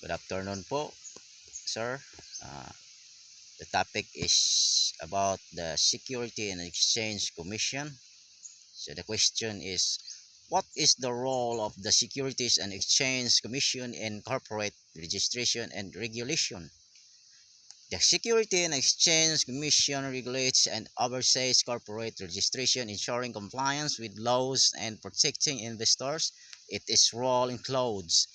Good afternoon po, sir. Uh, the topic is about the Security and Exchange Commission. So the question is, what is the role of the Securities and Exchange Commission in corporate registration and regulation? The Security and Exchange Commission regulates and oversees corporate registration, ensuring compliance with laws and protecting investors. Its role includes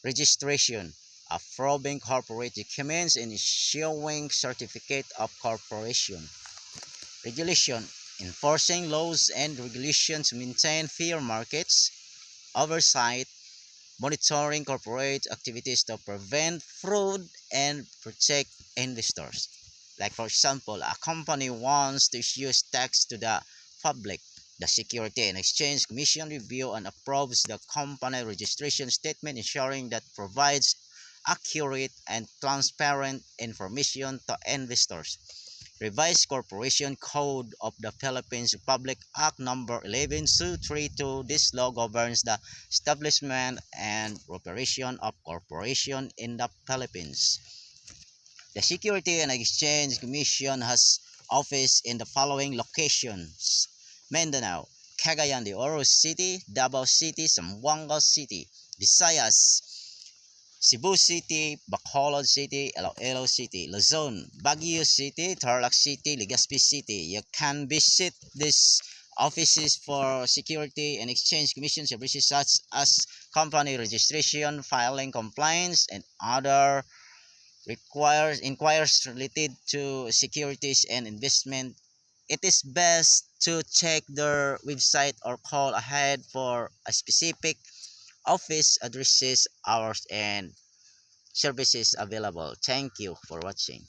registration, approving corporate documents, and issuing certificate of corporation. Regulation, enforcing laws and regulations to maintain fair markets. Oversight, monitoring corporate activities to prevent fraud and protect investors. Like for example, a company wants to issue tax to the public. The Security and Exchange Commission review and approves the company registration statement, ensuring that provides accurate and transparent information to investors. Revised Corporation Code of the Philippines Republic Act Number 11232. This law governs the establishment and operation of corporation in the Philippines. The Security and Exchange Commission has office in the following locations: Mindanao, Cagayan de Oro City, Davao City, Zamboanga City, Visayas, Cebu City, Bacolod City, Iloilo City, Luzon, Baguio City, Tarlac City, Legazpi City. You can visit these offices for Security and Exchange Commission services such as company registration, filing compliance, and other requires inquiries related to securities and investment. It is best to check their website or call ahead for a specific office addresses, hours, and services available. Thank you for watching.